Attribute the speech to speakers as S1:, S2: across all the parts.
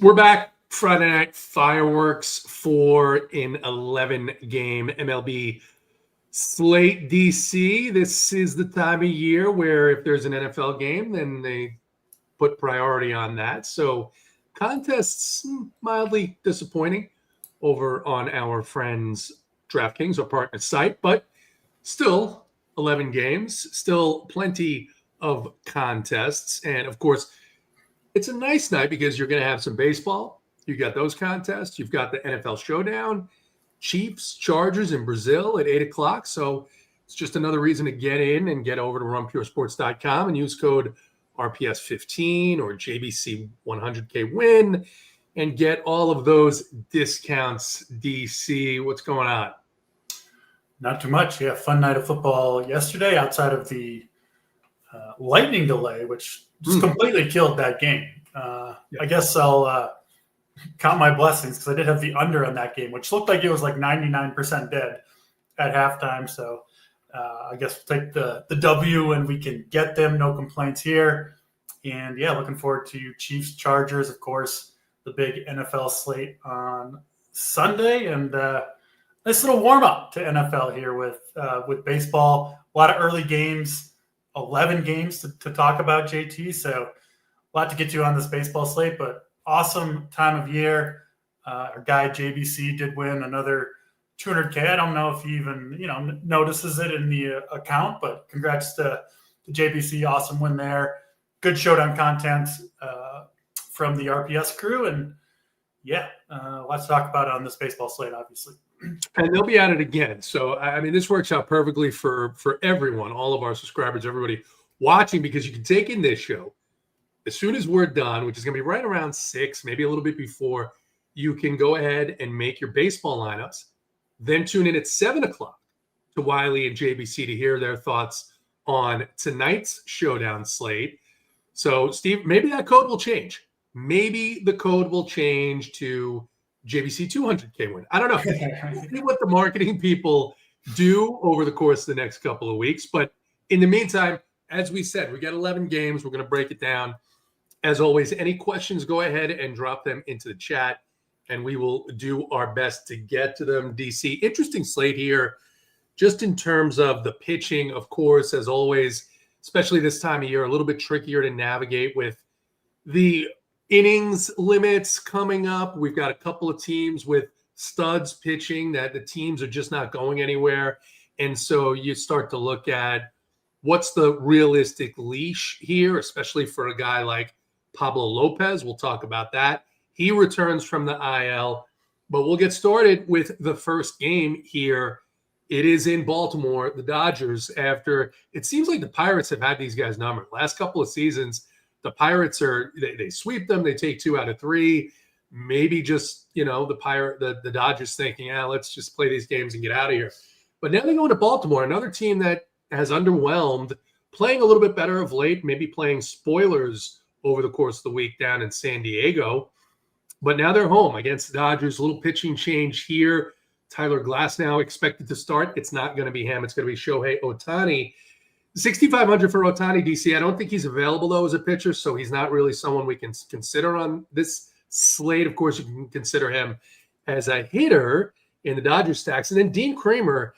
S1: We're back. Friday night fireworks for an 11-game MLB Slate DC. This is the time of year where if there's an NFL game, then they put priority on that. So contests mildly disappointing over on our friends DraftKings, our partner site, but still 11 games, still plenty of contests. And of course, it's a nice night because you're going to have some baseball. You got those contests. You've got the NFL Showdown, Chiefs, Chargers in Brazil at 8 o'clock. So it's just another reason to get in and get over to runpuresports.com and use code RPS15 or JBC100K-WIN and get all of those discounts. DC, what's going on?
S2: Not too much. Yeah, fun night of football yesterday outside of the lightning delay, which just completely killed that game. I guess I'll count my blessings because I did have the under on that game, which looked like it was like 99% dead at halftime. So I guess we'll take the W and we can get them. No complaints here. And yeah, looking forward to Chiefs, Chargers, of course, the big NFL slate on Sunday. And nice little warm up to NFL here with baseball. A lot of early games, 11 games to talk about, JT. So a lot to get you on this baseball slate, but awesome time of year. Our guy JBC did win another $200K. I don't know if he even notices it in the account, but congrats to JBC. Awesome win there. Good showdown content from the RPS crew, and yeah, let's talk about it on this baseball slate, obviously.
S1: And they'll be at it again. So I mean, this works out perfectly for everyone, all of our subscribers, everybody watching, because you can take in this show as soon as we're done, which is going to be right around 6, maybe a little bit before. You can go ahead and make your baseball lineups, then tune in at 7 o'clock to Wiley and JBC to hear their thoughts on tonight's showdown slate. So, Steve, maybe that code will change. Maybe the code will change to JBC 200K win. I don't know. See what the marketing people do over the course of the next couple of weeks. But in the meantime, as we said, we got 11 games. We're going to break it down. As always, any questions, go ahead and drop them into the chat, and we will do our best to get to them. DC, interesting slate here, just in terms of the pitching, of course, as always, especially this time of year, a little bit trickier to navigate with the innings limits coming up. We've got a couple of teams with studs pitching that the teams are just not going anywhere. And so you start to look at what's the realistic leash here, especially for a guy like Pablo Lopez. We'll talk about that. He returns from the IL, but we'll get started with the first game here. It is in Baltimore, the Dodgers, after it seems like the Pirates have had these guys numbered. Last couple of seasons, the Pirates they sweep them. They take 2 out of 3. Maybe just, the Dodgers thinking, let's just play these games and get out of here. But now they go into Baltimore, another team that has underwhelmed, playing a little bit better of late, maybe playing spoilers over the course of the week down in San Diego. But now they're home against the Dodgers. A little pitching change here. Tyler Glasnow expected to start. It's not going to be him. It's going to be Shohei Ohtani. 6,500 for Ohtani, DC. I don't think he's available, though, as a pitcher, so he's not really someone we can consider on this slate. Of course, you can consider him as a hitter in the Dodgers stacks. And then Dean Kramer,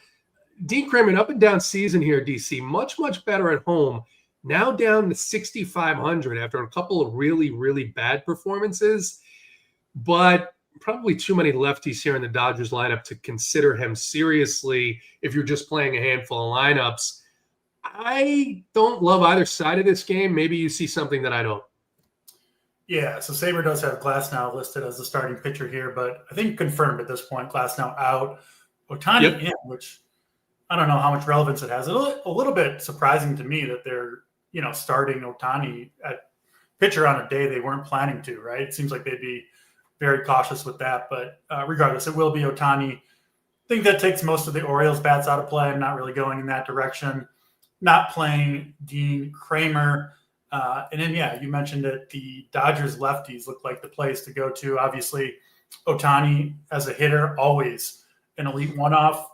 S1: an up and down season here, DC. Much, much better at home. Now down to 6,500 after a couple of really, really bad performances. But probably too many lefties here in the Dodgers lineup to consider him seriously if you're just playing a handful of lineups. I don't love either side of this game. Maybe you see something that I don't.
S2: Yeah, so Sabre does have Glasnow listed as the starting pitcher here, but I think confirmed at this point, Glasnow out, Ohtani in, which I don't know how much relevance it has. A little bit surprising to me that they're, starting Ohtani at pitcher on a day they weren't planning to, right? It seems like they'd be very cautious with that, but regardless, it will be Ohtani. I think that takes most of the Orioles bats out of play. I'm not really going in that direction. Not playing Dean Kramer. And then, you mentioned it. The Dodgers lefties look like the place to go to. Obviously, Ohtani as a hitter, always an elite one-off.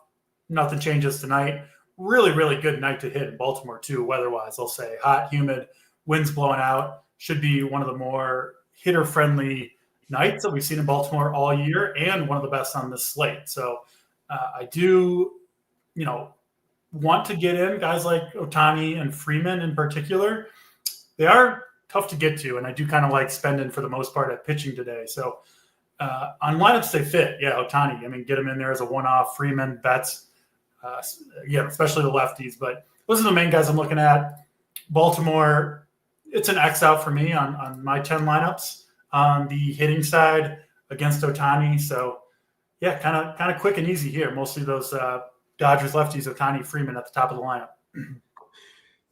S2: Nothing changes tonight. Really, really good night to hit in Baltimore, too, weather-wise, I'll say. Hot, humid, winds blowing out. Should be one of the more hitter-friendly nights that we've seen in Baltimore all year, and one of the best on this slate. So I do, want to get in guys like Ohtani and Freeman in particular. They are tough to get to, and I do kind of like spending for the most part at pitching today. So on lineups they fit, Ohtani. I mean, get him in there as a one-off. Freeman, Betts, especially the lefties. But those are the main guys I'm looking at. Baltimore, it's an X out for me on my 10 lineups on the hitting side against Ohtani. So kind of quick and easy here. Mostly those Dodgers lefties, Ohtani, Freeman at the top of the lineup.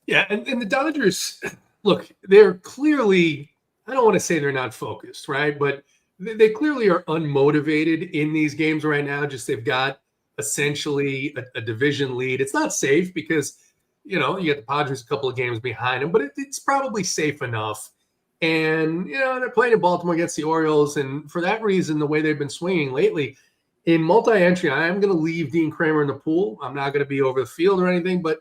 S1: Yeah, and the Dodgers, look, they're clearly, I don't want to say they're not focused, right? But they clearly are unmotivated in these games right now. Just they've got essentially a division lead. It's not safe because, you got the Padres a couple of games behind them, but it's probably safe enough. And, they're playing in Baltimore against the Orioles. And for that reason, the way they've been swinging lately, in multi-entry, I am going to leave Dean Kramer in the pool. I'm not going to be over the field or anything, but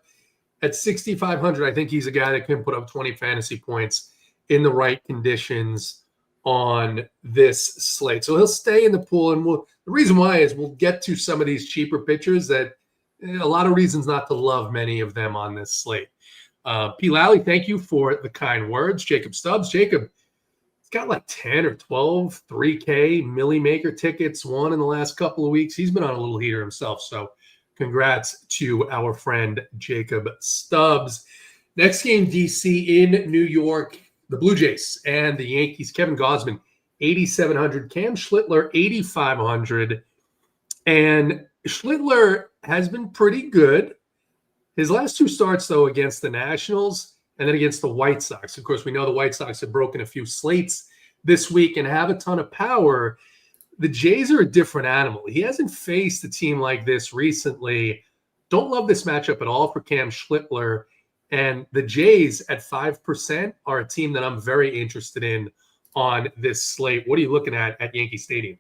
S1: at 6,500, I think he's a guy that can put up 20 fantasy points in the right conditions on this slate. So he'll stay in the pool. And the reason why is we'll get to some of these cheaper pitchers that a lot of reasons not to love many of them on this slate. P. Lally, thank you for the kind words. Jacob Stubbs. Jacob, he's got like 10 or 12 3K Millie Maker tickets, won in the last couple of weeks. He's been on a little heater himself. So congrats to our friend Jacob Stubbs. Next game, DC in New York, the Blue Jays and the Yankees. Kevin Gausman, 8,700. Cam Schlittler, 8,500. And Schlittler has been pretty good. His last two starts, though, against the Nationals and then against the White Sox. Of course, we know the White Sox have broken a few slates this week and have a ton of power. The Jays are a different animal. He hasn't faced a team like this recently. Don't love this matchup at all for Cam Schlittler. And the Jays at 5% are a team that I'm very interested in on this slate. What are you looking at Yankee Stadium?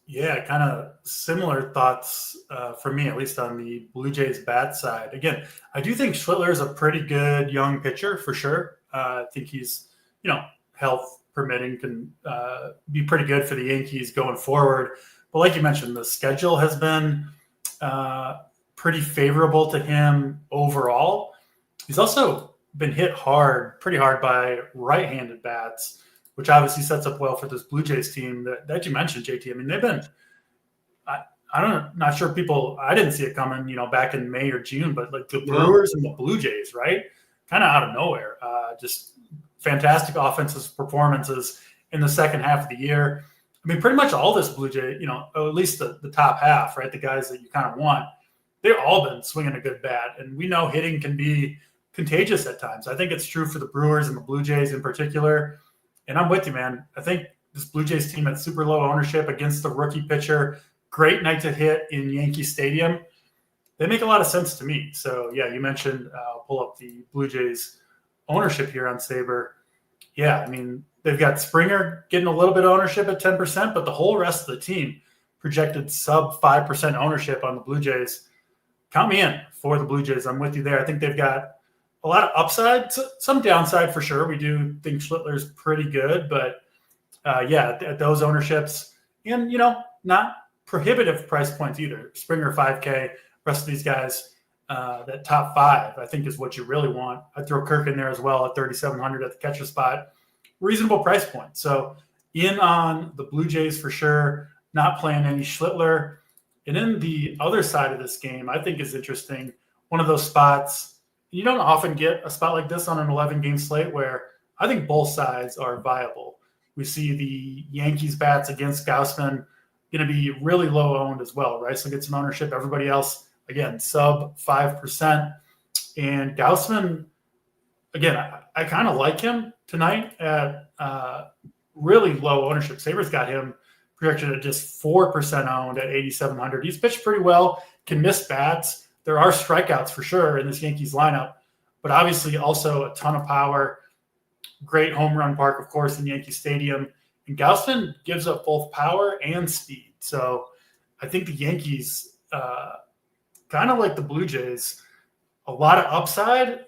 S2: Yeah, kind of similar thoughts for me, at least on the Blue Jays bat side. Again, I do think Schlittler is a pretty good young pitcher for sure. I think he's, health permitting, can be pretty good for the Yankees going forward. But like you mentioned, the schedule has been pretty favorable to him overall. He's also been hit pretty hard by right-handed bats, which obviously sets up well for this Blue Jays team that you mentioned, JT. I mean, they've been not sure people, I didn't see it coming, back in May or June, but like the Brewers and the Blue Jays, right? Kind of out of nowhere. Just fantastic offensive performances in the second half of the year. I mean, pretty much all this Blue Jay, at least the top half, right? The guys that you kind of want, they've all been swinging a good bat. And we know hitting can be contagious at times. I think it's true for the Brewers and the Blue Jays in particular. And I'm with you, man. I think this Blue Jays team at super low ownership against the rookie pitcher, great night to hit in Yankee Stadium. They make a lot of sense to me. So, yeah, you mentioned, I'll pull up the Blue Jays ownership here on Sabre. Yeah, I mean, they've got Springer getting a little bit of ownership at 10%, but the whole rest of the team projected sub 5% ownership on the Blue Jays. Count me in for the Blue Jays. I'm with you there. I think they've got a lot of upside, some downside for sure. We do think Schlittler's pretty good, but at those ownerships and, not prohibitive price points either. Springer 5K, rest of these guys, that top five, I think is what you really want. I'd throw Kirk in there as well at 3,700 at the catcher spot. Reasonable price point. So in on the Blue Jays for sure, not playing any Schlittler. And then the other side of this game, I think is interesting. One of those spots, you don't often get a spot like this on an 11-game slate where I think both sides are viable. We see the Yankees bats against Gausman going to be really low owned as well, right? So get some ownership. Everybody else, again, sub 5%. And Gausman, again, I kind of like him tonight at really low ownership. Sabres got him projected at just 4% owned at 8,700. He's pitched pretty well, can miss bats. There are strikeouts for sure in this Yankees lineup, but obviously also a ton of power. Great home run park, of course, in Yankee Stadium. And Gausman gives up both power and speed. So I think the Yankees, kind of like the Blue Jays, a lot of upside.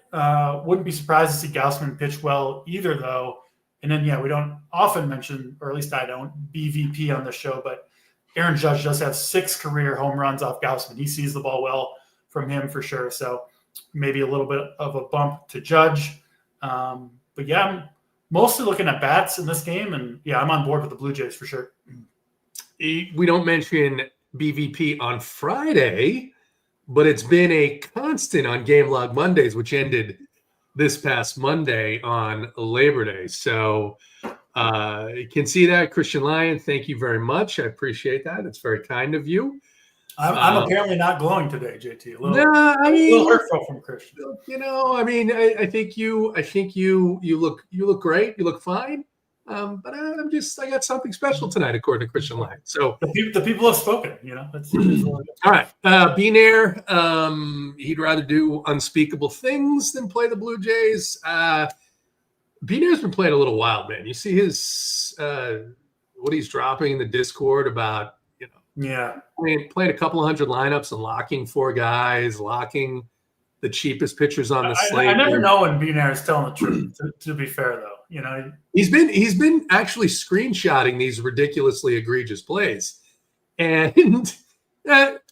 S2: Wouldn't be surprised to see Gausman pitch well either, though. And then, we don't often mention, or at least I don't, BVP on the show, but Aaron Judge does have 6 career home runs off Gausman. He sees the ball well from him for sure. So maybe a little bit of a bump to Judge. But yeah, I'm mostly looking at bats in this game. And yeah, I'm on board with the Blue Jays for sure.
S1: We don't mention BVP on Friday, but it's been a constant on Game Log Mondays, which ended this past Monday on Labor Day. So you can see that. Christian Lyon, thank you very much. I appreciate that. It's very kind of you.
S2: I'm apparently not glowing today, JT. A
S1: little
S2: hurtful from Christian.
S1: I think you look great. You look fine. But I got something special tonight, according to Christian Lyon. So
S2: the people have spoken,
S1: all right. Benair, he'd rather do unspeakable things than play the Blue Jays. Benair's been playing a little wild, man. You see his what he's dropping in the Discord about, playing a couple of hundred lineups and locking 4 guys, locking the cheapest pitchers on the slate.
S2: I never know when Benair is telling the truth. To be fair, though,
S1: he's been actually screenshotting these ridiculously egregious plays, and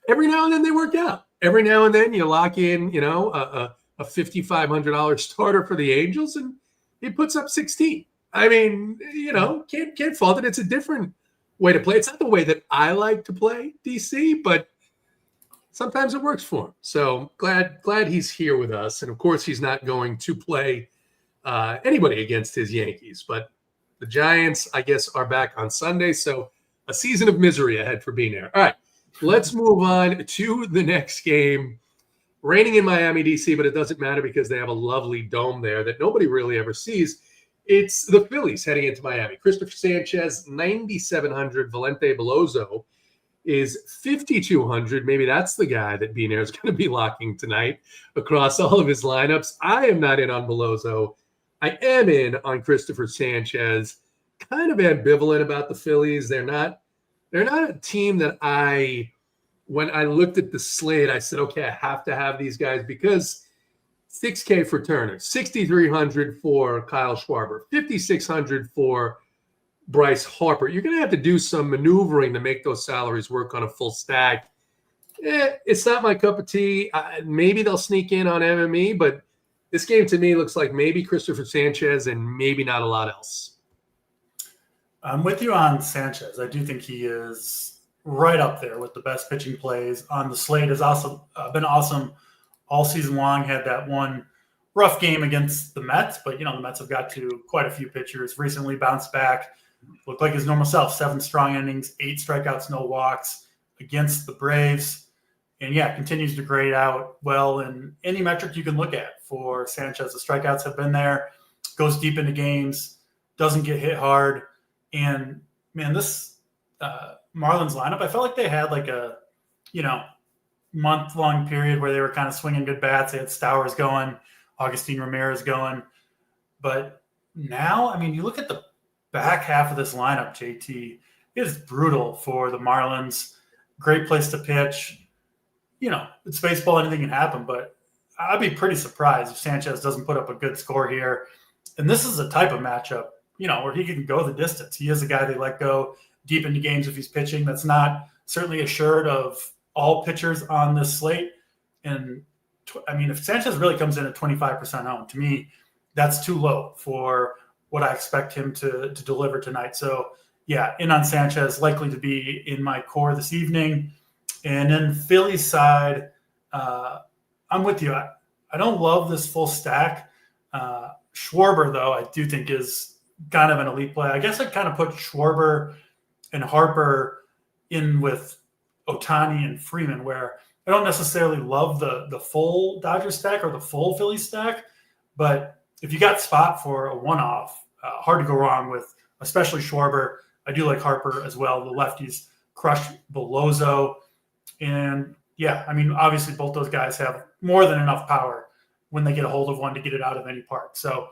S1: every now and then they work out. Every now and then you lock in, a $5,500 starter for the Angels, and he puts up 16. I mean, can't fault it. It's a different way to play. It's not the way that I like to play DC, but sometimes it works for him. So glad he's here with us. And of course, he's not going to play anybody against his Yankees. But the Giants, I guess, are back on Sunday. So a season of misery ahead for Benair. All right, let's move on to the next game. Raining in Miami, DC, but it doesn't matter because they have a lovely dome there that nobody really ever sees. It's the Phillies heading into Miami. Christopher Sanchez, 9,700. Valente Beloso is 5,200. Maybe that's the guy that Benair is going to be locking tonight across all of his lineups. I am not in on Beloso. I am in on Christopher Sanchez. Kind of ambivalent about the Phillies. They're not a team that when I looked at the slate, I said, okay, I have to have these guys because $6K for Turner, $6,300 for Kyle Schwarber, $5,600 for Bryce Harper. You're going to have to do some maneuvering to make those salaries work on a full stack. It's not my cup of tea. Maybe they'll sneak in on MME, but this game to me looks like maybe Christopher Sanchez and maybe not a lot else.
S2: I'm with you on Sanchez. I do think he is right up there with the best pitching plays on the slate. Has also been awesome all season long. Had that one rough game against the Mets, but the Mets have got to quite a few pitchers. Recently bounced back, looked like his normal self. 7 strong innings, 8 strikeouts, no walks against the Braves, and continues to grade out well in any metric you can look at for Sanchez. The strikeouts have been there, goes deep into games, doesn't get hit hard, and man, this Marlins lineup, I felt like they had like a month-long period where they were kind of swinging good bats. They had Stowers going, Augustine Ramirez going. But now, you look at the back half of this lineup, JT, it is brutal for the Marlins. Great place to pitch. It's baseball, anything can happen, but I'd be pretty surprised if Sanchez doesn't put up a good score here. And this is a type of matchup, where he can go the distance. He is a guy they let go deep into games if he's pitching. That's not certainly assured of all pitchers on this slate. And if Sanchez really comes in at 25% owned, to me, that's too low for what I expect him to deliver tonight. So in on Sanchez, likely to be in my core this evening. And then Philly side, I'm with you. I don't love this full stack. Schwarber, though, I do think is kind of an elite play. I guess I'd kind of put Schwarber and Harper in with Ohtani and Freeman, where I don't necessarily love the full Dodgers stack or the full Phillies stack, but if you got spot for a one-off, hard to go wrong with, especially Schwarber. I do like Harper as well. The lefties crush Beloso. And obviously both those guys have more than enough power when they get a hold of one to get it out of any park. So,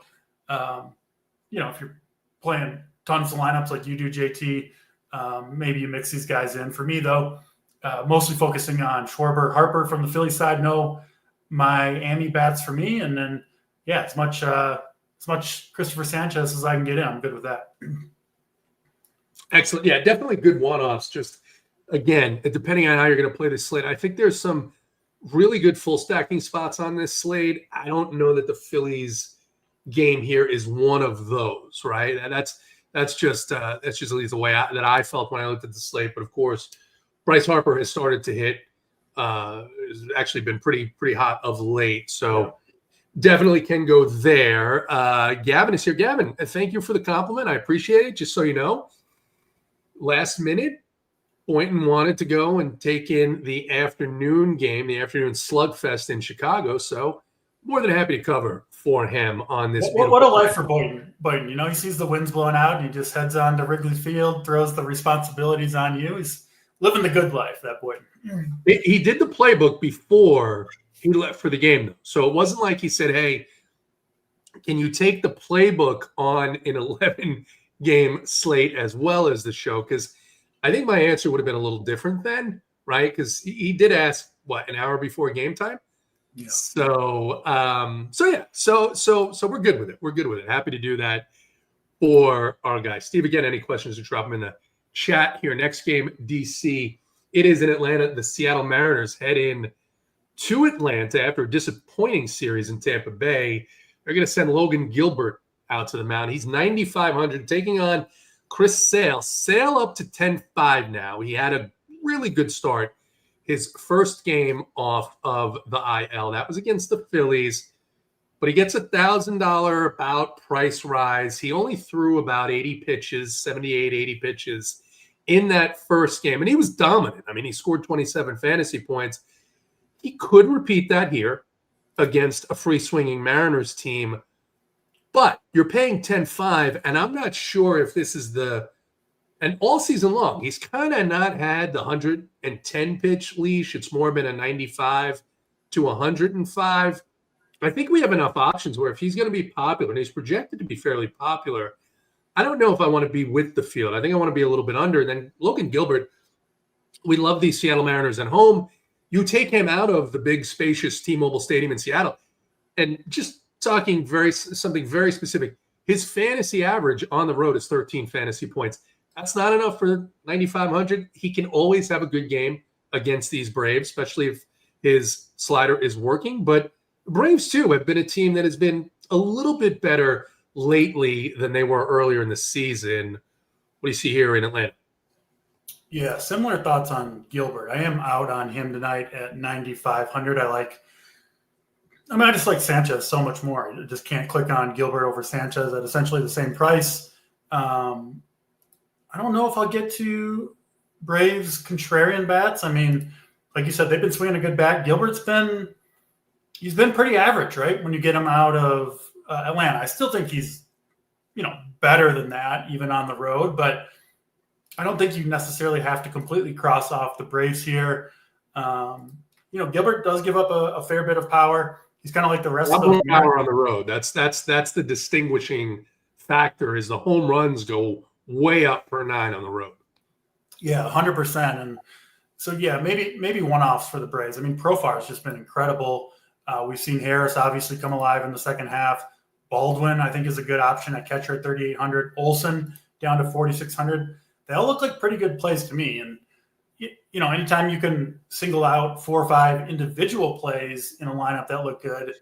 S2: if you're playing tons of lineups like you do, JT, maybe you mix these guys in. For me, though, mostly focusing on Schwarber, Harper from the Philly side. No Miami bats for me. And then, as much as much Christopher Sanchez as I can get in. I'm good with that.
S1: Excellent. Yeah, definitely good one-offs. Just, again, depending on how you're going to play this slate, I think there's some really good full stacking spots on this slate. I don't know that the Phillies game here is one of those, right? And that's just at least the way that I felt when I looked at the slate. But of course, Bryce Harper has started to hit. Has actually been pretty hot of late. So definitely can go there. Gavin is here. Gavin, thank you for the compliment. I appreciate it. Just so you know, last minute, Boynton wanted to go and take in the afternoon game, the afternoon slugfest in Chicago. So more than happy to cover for him on this.
S2: What a life for Boynton. You know, he sees the winds blowing out and he just heads on to Wrigley Field, throws the responsibilities on you. He's living the good life, that Boynton.
S1: He did the playbook before he left for the game, though. So it wasn't like he said, hey, can you take the playbook on an 11-game slate as well as the show? Because I think my answer would have been a little different then, right? Because he did ask, an hour before game time?
S2: Yeah.
S1: So we're good with it. We're good with it. Happy to do that for our guys. Steve, again, any questions, to drop them in the chat here. Next game, DC. It is in Atlanta. The Seattle Mariners head in to Atlanta after a disappointing series in Tampa Bay. They're going to send Logan Gilbert out to the mound. He's 9,500, taking on Chris Sale. Sale up to 10-5 now. He had a really good start. His first game off of the IL. That was against the Phillies. But he gets $1,000 about price rise. He only threw about 80 pitches, 78, 80 pitches in that first game. And he was dominant. I mean, he scored 27 fantasy points. He could repeat that here against a free-swinging Mariners team. But you're paying 10-5, and I'm not sure if this is and all season long, he's kind of not had the 110-pitch leash. It's more been a 95 to 105. I think we have enough options where if he's going to be popular, and he's projected to be fairly popular, I don't know if I want to be with the field. I think I want to be a little bit under. And then Logan Gilbert, we love these Seattle Mariners at home. You take him out of the big, spacious T-Mobile Stadium in Seattle, and just talking something very specific, his fantasy average on the road is 13 fantasy points. That's not enough for 9,500. He can always have a good game against these Braves, especially if his slider is working. But Braves, too, have been a team that has been a little bit better lately than they were earlier in the season. What do you see here in Atlanta?
S2: Yeah, similar thoughts on Gilbert. I am out on him tonight at 9,500. I just like Sanchez so much more. I just can't click on Gilbert over Sanchez at essentially the same price. I don't know if I'll get to Braves contrarian bats. I mean, like you said, they've been swinging a good bat. Gilbert's been pretty average, right? When you get him out of Atlanta, I still think he's, better than that even on the road, but I don't think you necessarily have to completely cross off the Braves here. Gilbert does give up a fair bit of power. He's kind of like the rest of the
S1: power on the road. That's the distinguishing factor is the home runs go way up per 9 on the road.
S2: Yeah, 100%. And so, yeah, maybe one-offs for the Braves. I mean, Profar has just been incredible. We've seen Harris obviously come alive in the second half. Baldwin, I think, is a good option at catcher at 3,800. Olsen down to 4,600. They all look like pretty good plays to me. And, anytime you can single out 4 or 5 individual plays in a lineup that look good,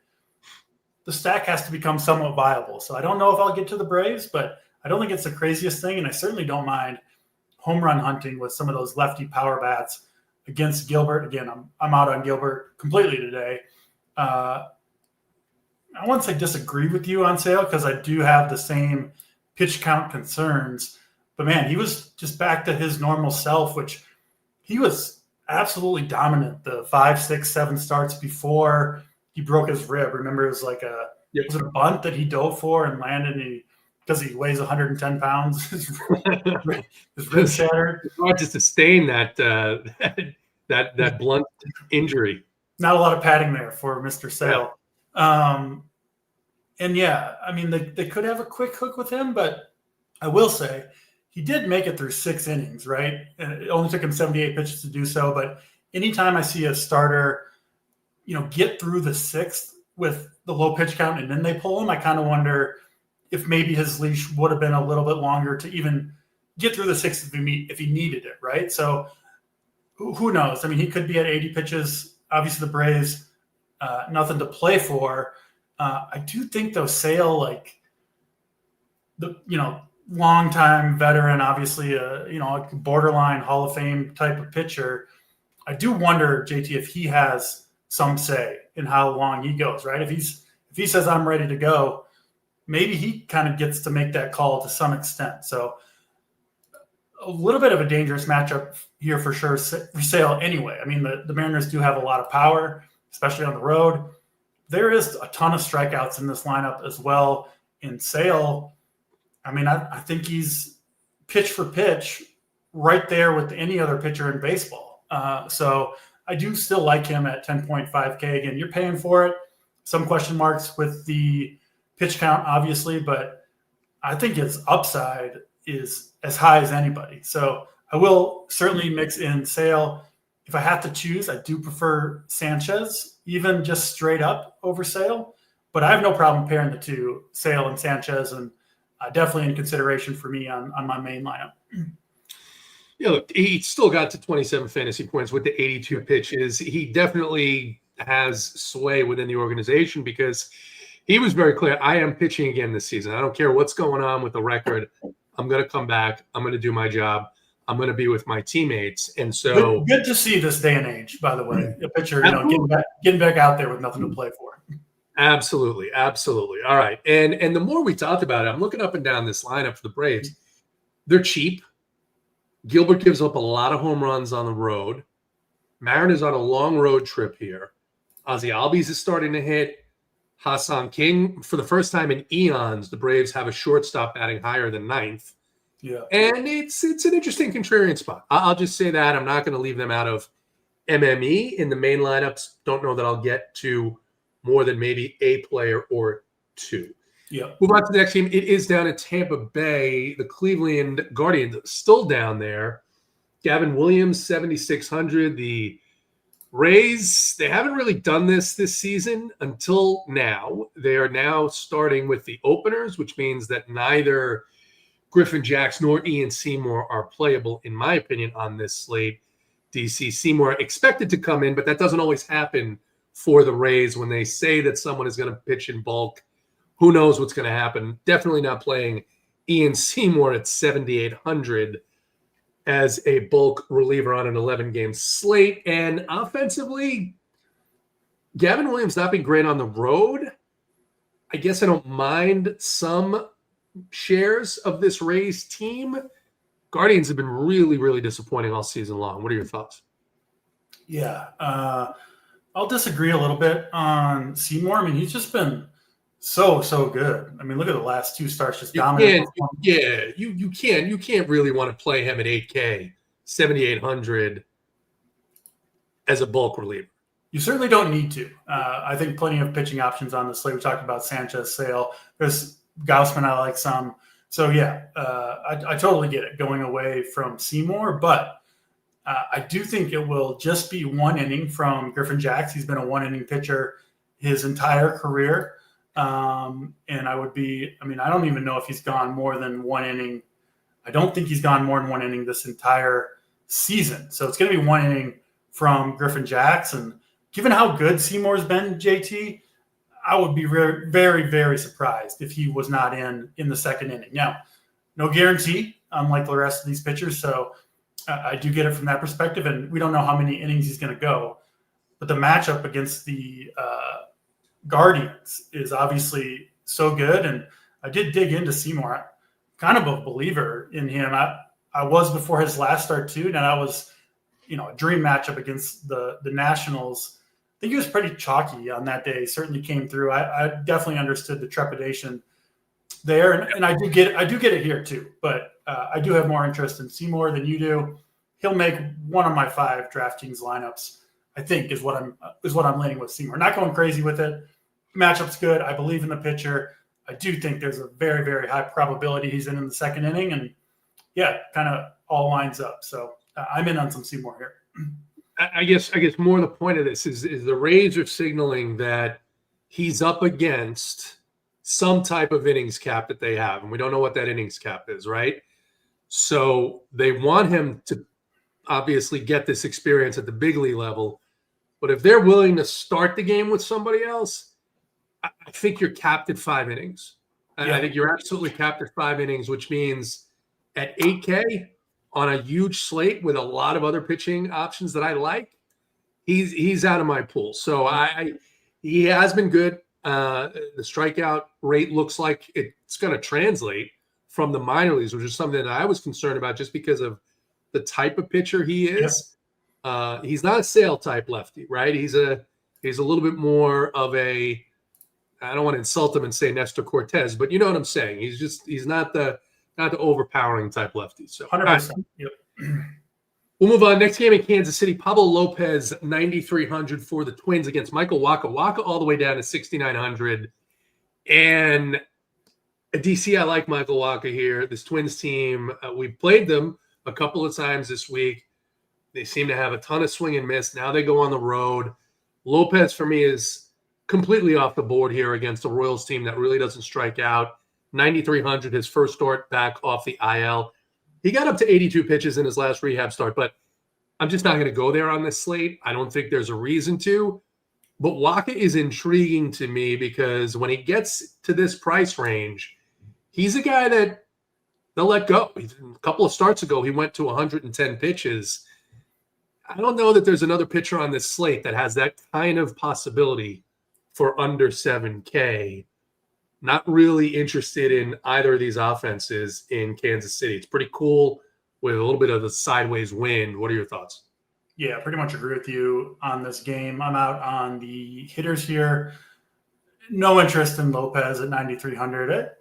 S2: the stack has to become somewhat viable. So I don't know if I'll get to the Braves, but I don't think it's the craziest thing. And I certainly don't mind home run hunting with some of those lefty power bats against Gilbert. Again, I'm out on Gilbert completely today. I wouldn't say disagree with you on Sale because I do have the same pitch count concerns. But, man, he was just back to his normal self, which he was absolutely dominant the 5, 6, 7 starts before he broke his rib. Remember, it was like was it a bunt that he dove for and landed because he weighs 110 pounds, his rib shattered.
S1: It's hard to sustain that blunt injury.
S2: Not a lot of padding there for Mr. Sale. And yeah, I mean, they could have a quick hook with him, but I will say he did make it through 6 innings, right? And it only took him 78 pitches to do so. But anytime I see a starter, get through the 6th with the low pitch count and then they pull him, I kind of wonder, if maybe his leash would have been a little bit longer to even get through the sixth if he needed it, right? So who knows? I mean, he could be at 80 pitches. Obviously, the Braves, nothing to play for. I do think, though, Sale, like the longtime veteran, obviously a borderline Hall of Fame type of pitcher. I do wonder, JT, if he has some say in how long he goes, right? If he says I'm ready to go, maybe he kind of gets to make that call to some extent. So a little bit of a dangerous matchup here for sure for Sale anyway. I mean, the Mariners do have a lot of power, especially on the road. There is a ton of strikeouts in this lineup as well. In Sale, I mean, I think he's pitch for pitch right there with any other pitcher in baseball. So I do still like him at 10.5K. Again, you're paying for it. Some question marks with the pitch count, obviously, but I think his upside is as high as anybody. So I will certainly mix in Sale. If I have to choose, I do prefer Sanchez, even just straight up over Sale. But I have no problem pairing the two, Sale and Sanchez, and definitely in consideration for me on my main lineup.
S1: Yeah, look, he still got to 27 fantasy points with the 82 pitches. He definitely has sway within the organization because he was very clear. I am pitching again this season. I don't care what's going on with the record. I'm going to come back. I'm going to do my job. I'm going to be with my teammates. And so
S2: good to see this day and age, by the way, a pitcher, getting back out there with nothing to play for.
S1: Absolutely. Absolutely. All right. And the more we talked about it, I'm looking up and down this lineup for the Braves. They're cheap. Gilbert gives up a lot of home runs on the road. Mariners on a long road trip here. Ozzie Albies is starting to hit. Ha-Seong King, for the first time in eons, the Braves have a shortstop batting higher than ninth.
S2: Yeah.
S1: And it's an interesting contrarian spot. I'll just say that. I'm not going to leave them out of MME in the main lineups. Don't know that I'll get to more than maybe a player or two.
S2: Yeah.
S1: Move on to the next team. It is down in Tampa Bay. The Cleveland Guardians still down there. Gavin Williams, 7,600. The Rays, they haven't really done this season until now. They are now starting with the openers, which means that neither Griffin Jax nor Ian Seymour are playable, in my opinion, on this slate. DC Seymour expected to come in, but that doesn't always happen for the Rays when they say that someone is going to pitch in bulk. Who knows what's going to happen? Definitely not playing Ian Seymour at 7,800 as a bulk reliever on an 11-game slate. And offensively, Gavin Williams not been great on the road. I guess I don't mind some shares of this Rays team. Guardians have been really, really disappointing all season long. What are your thoughts?
S2: Yeah, I'll disagree a little bit on Seymour. I mean, he's just been so good. I mean, look at the last two starts, just dominant.
S1: You can't really want to play him at 8K, 7,800 as a bulk reliever.
S2: You certainly don't need to. I think plenty of pitching options on the slate. We talked about Sanchez, Sale. There's Gausman, I like some. So, yeah, I totally get it going away from Seymour, but I do think it will just be one inning from Griffin Jax. He's been a one-inning pitcher his entire career. And I don't even know if he's gone more than one inning. I don't think he's gone more than one inning this entire season. So it's going to be one inning from Griffin Jax. And given how good Seymour's been, JT, I would be very, very, very surprised if he was not in the second inning. Now, no guarantee, unlike the rest of these pitchers. So I do get it from that perspective. And we don't know how many innings he's going to go. But the matchup against the Guardians is obviously so good. And I did dig into Seymour. I'm kind of a believer in him. I was before his last start too. And that was, a dream matchup against the Nationals. I think he was pretty chalky on that day. Certainly came through. I definitely understood the trepidation there. And I do get it here too. But I do have more interest in Seymour than you do. He'll make one of my 5 DraftKings lineups, I think, is what I'm leaning with Seymour. Not going crazy with it. Matchup's good. I believe in the pitcher. I do think there's a very, very high probability he's in the second inning. And, yeah, kind of all lines up. So I'm in on some Seymour here.
S1: I guess more the point of this is the Rays are signaling that he's up against some type of innings cap that they have, and we don't know what that innings cap is, right? So they want him to obviously get this experience at the big league level. But if they're willing to start the game with somebody else, I think you're capped at 5 innings.
S2: Yeah.
S1: I think you're absolutely capped at 5 innings, which means at 8K on a huge slate with a lot of other pitching options that I like, he's out of my pool. So he has been good. The strikeout rate looks like it's going to translate from the minor leagues, which is something that I was concerned about just because of the type of pitcher he is. Yeah. He's not a Sale type lefty, right? He's a little bit more of a, I don't want to insult him and say Nestor Cortez, but you know what I'm saying. He's not the overpowering type lefty. So
S2: 100%. Yep.
S1: We'll move on. Next game in Kansas City, Pablo Lopez, 9,300 for the Twins against Michael Wacha. Wacha all the way down to 6,900. And DC, I like Michael Wacha here. This Twins team, we played them a couple of times this week. They seem to have a ton of swing and miss. Now they go on the road. Lopez, for me, is completely off the board here against a Royals team that really doesn't strike out. 9,300, his first start back off the IL. He got up to 82 pitches in his last rehab start, but I'm just not going to go there on this slate. I don't think there's a reason to. But Wacha is intriguing to me because when he gets to this price range, he's a guy that they'll let go. A couple of starts ago, he went to 110 pitches. I don't know that there's another pitcher on this slate that has that kind of possibility for under 7K. Not really interested in either of these offenses in Kansas City. It's pretty cool with a little bit of a sideways wind. What are your thoughts?
S2: Yeah, pretty much agree with you on this game. I'm out on the hitters here. No interest in Lopez at 9,300. It,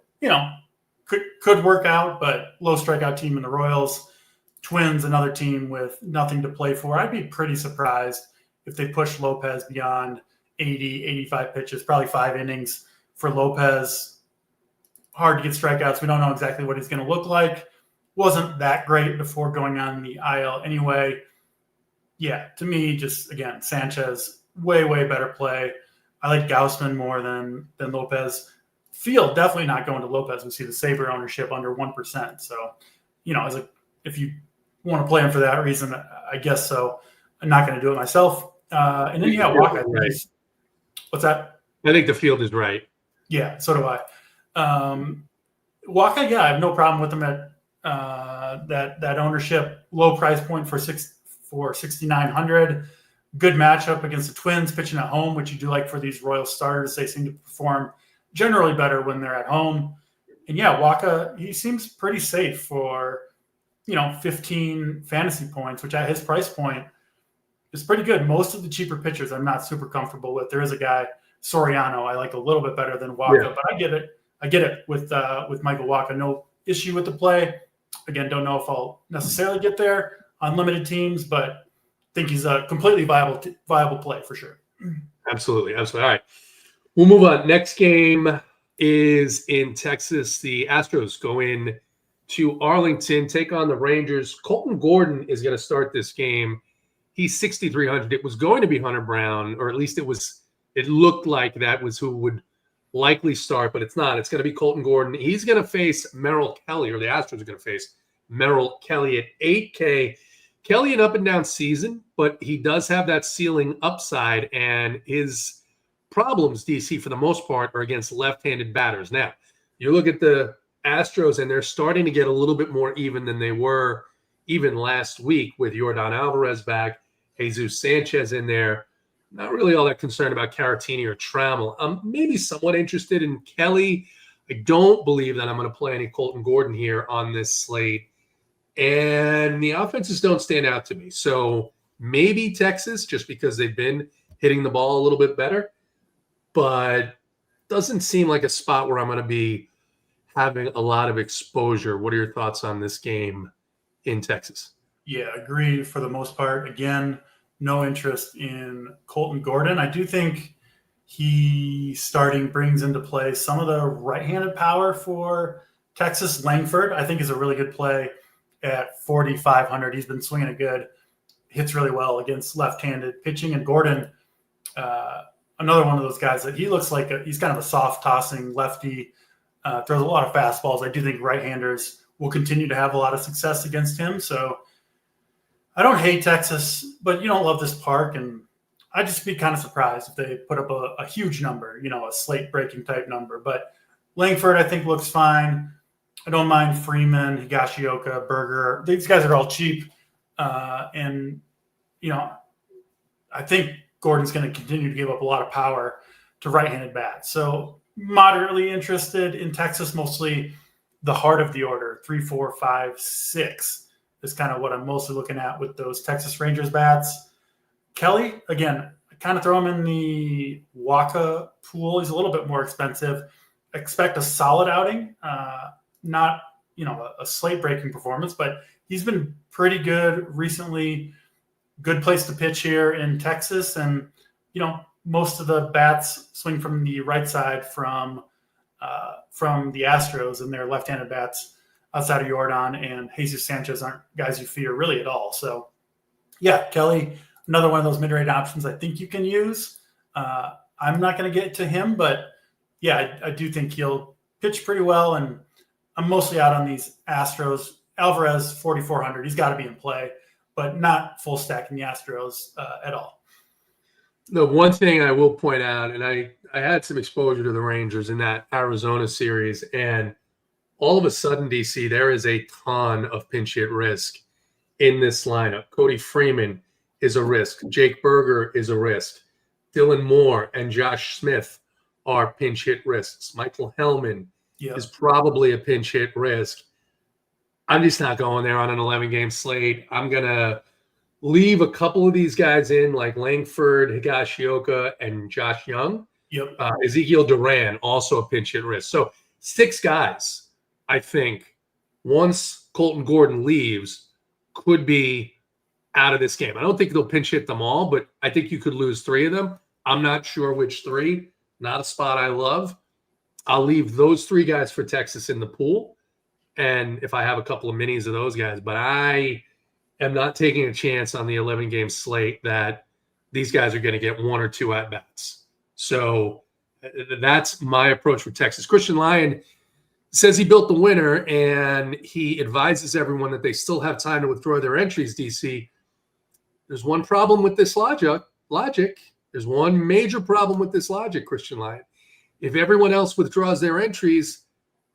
S2: could work out, but low strikeout team in the Royals. Twins, another team with nothing to play for. I'd be pretty surprised if they push Lopez beyond 80, 85 pitches, probably 5 innings for Lopez. Hard to get strikeouts. We don't know exactly what he's going to look like. Wasn't that great before going on the IL anyway. Yeah, to me, just, again, Sanchez, way, way better play. I like Gausman more than Lopez. Field, definitely not going to Lopez. We see the Sabre ownership under 1%. So, if you want to play him for that reason, I guess so. I'm not going to do it myself. And then, Wacha. Right. What's that?
S1: I think the field is right.
S2: Yeah, so do I. Wacha, I have no problem with him at that ownership, low price point for 6,900. Good matchup against the Twins, pitching at home, which you do like for these Royal starters. They seem to perform generally better when they're at home. And Wacha, he seems pretty safe for 15 fantasy points, which at his price point is pretty good. Most of the cheaper pitchers I'm not super comfortable with. There is a guy, Soriano, I like a little bit better than Wacha, but I get it with Michael Wacha. No issue with the play. Again, don't know if I'll necessarily get there on limited teams, but think he's a completely viable play for sure.
S1: Absolutely. All right. We'll move on. Next game is in Texas. The Astros go in to Arlington, take on the Rangers. Colton Gordon is going to start this game. He's 6,300. It was going to be Hunter Brown, or at least it looked like that was who would likely start, but it's not. It's going to be Colton Gordon. He's going to face Merrill Kelly, or the Astros are going to face Merrill Kelly at 8K. Kelly, an up and down season, but he does have that ceiling upside, and his problems, DC, for the most part, are against left-handed batters. Now, you look at the Astros, and they're starting to get a little bit more even than they were even last week with Yordan Alvarez back, Jesus Sanchez in there. Not really all that concerned about Caratini or Trammell. I'm maybe somewhat interested in Kelly. I don't believe that I'm going to play any Colton Gordon here on this slate. And the offenses don't stand out to me. So maybe Texas, just because they've been hitting the ball a little bit better. But doesn't seem like a spot where I'm going to be having a lot of exposure. What are your thoughts on this game in Texas?
S2: Yeah, agree for the most part. Again, no interest in Colton Gordon. I do think he starting brings into play some of the right-handed power for Texas. Langford, I think, is a really good play at 4,500. He's been swinging it good. Hits really well against left-handed pitching. And Gordon, another one of those guys that he looks like he's kind of a soft tossing lefty, throws a lot of fastballs. I do think right-handers will continue to have a lot of success against him. So I don't hate Texas, but you don't love this park. And I'd just be kind of surprised if they put up a huge number, a slate-breaking type number. But Langford, I think, looks fine. I don't mind Freeman, Higashioka, Berger. These guys are all cheap. And I think Gordon's going to continue to give up a lot of power to right-handed bats. So moderately interested in Texas, mostly the heart of the order, 3, 4, 5, 6 is kind of what I'm mostly looking at with those Texas Rangers bats. Kelly, again, I kind of throw him in the Waka pool. He's a little bit more expensive. Expect a solid outing, not a slate-breaking performance, but he's been pretty good recently. Good place to pitch here in Texas, and most of the bats swing from the right side from the Astros, and their left-handed bats outside of Jordan and Jesus Sanchez aren't guys you fear really at all. So, yeah, Kelly, another one of those mid-range options I think you can use. I'm not going to get to him, but yeah, I do think he'll pitch pretty well, and I'm mostly out on these Astros. Alvarez, 4,400. He's got to be in play, but not full stack in the Astros at all.
S1: The one thing I will point out, and I had some exposure to the Rangers in that Arizona series, and all of a sudden, DC, there is a ton of pinch hit risk in this lineup. Cody Freeman is a risk. Jake Berger is a risk. Dylan Moore and Josh Smith are pinch hit risks. Michael Hellman is probably a pinch hit risk. I'm just not going there on an 11-game slate. I'm going to leave a couple of these guys in, like Langford, Higashioka, and Josh Young.
S2: Yep.
S1: Ezekiel Duran, also a pinch hit risk. So 6 guys, I think, once Colton Gordon leaves, could be out of this game. I don't think they'll pinch hit them all, but I think you could lose 3 of them. I'm not sure which 3. Not a spot I love. I'll leave those 3 guys for Texas in the pool. And if I have a couple of minis of those guys, but I am not taking a chance on the 11-game slate that these guys are going to get 1 or 2 at-bats. So that's my approach for Texas. Christian Lyon says he built the winner, and he advises everyone that they still have time to withdraw their entries, DC. There's one problem with this logic. There's one major problem with this logic, Christian Lyon. If everyone else withdraws their entries,